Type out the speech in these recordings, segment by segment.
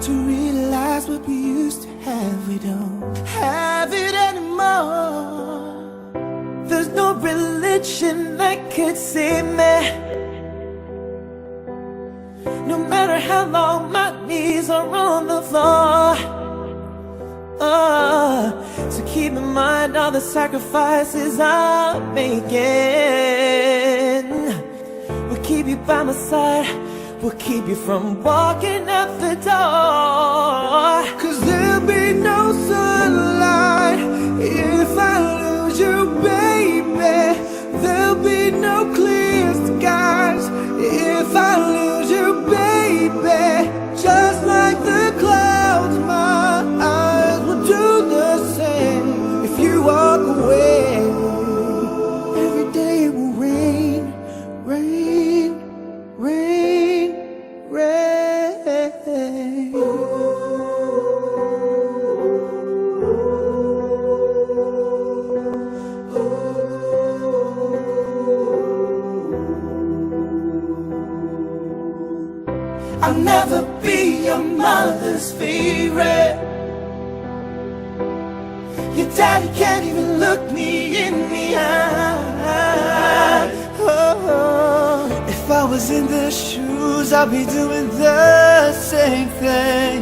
to realize what we used to have, we don't have it anymore. There's no religion that could save me. No matter how long my knees are on the floor. So keep in mind all the sacrifices I'm making. We'll keep you by my side, we'll keep you from walking out the door. 'Cause there'll be no sunlight if I lose you, baby. There'll be no clear skies if I lose you, baby. Just like the clouds, my eyes will do the same. If you walk away, every day it will rain, rain, rain, rain. I'll never be your mother's favorite. Your daddy can't even look me in the eye. Oh, if I was in their shoes, I'd be doing the same thing,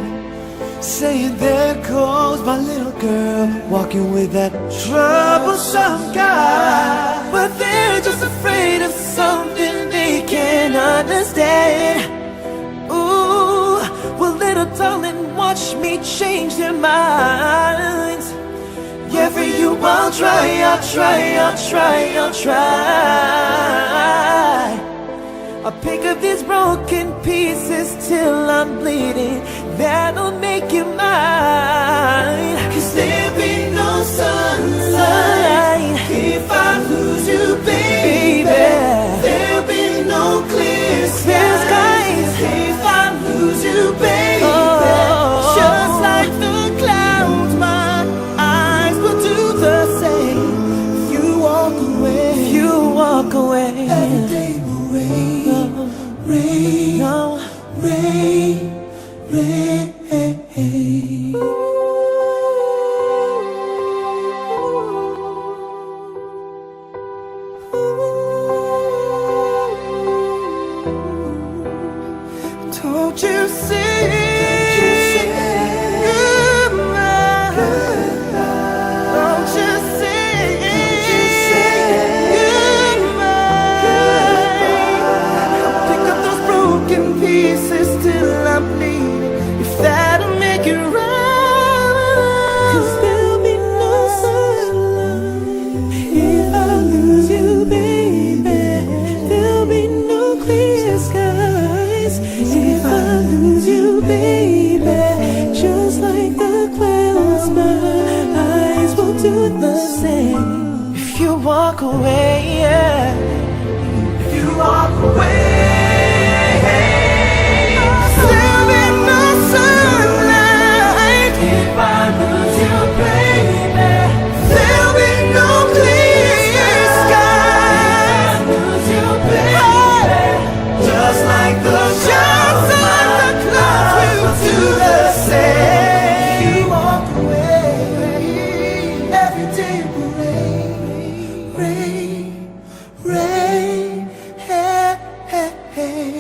saying there goes my little girl, walking with that troublesome guy. But they're just afraid of something they can't understand. Ooh, well, little darling, watch me change their minds. Yeah, for you I'll try, I'll try, I'll try, I'll try. I'll pick up these broken pieces till I'm bleeding. That'll make you mine. 'Cause there'll be no sunlight if I lose you, baby. There'll be no clear skies if I lose you, baby. Just like the clouds, my eyes will do the same. If you walk away, if you walk away, every day will rain, rain, rain, rain. Don't you see? Goodbye. Don't you see? Goodbye. I'll pick up those broken pieces till I'm bleeding. If that'll make it right. 'Cause there'll be no sunlight if I lose you, baby. There'll be no clear skies if I lose you, baby. Just like the clouds, my eyes will do the same. If you walk away, yeah. If you walk away, there'll be no sunlight if I lose you, baby. There'll be no clear skies if I lose you, baby. Just like the clouds will do the same. You walk away, every day will rain, rain, rain, hey, hey, hey.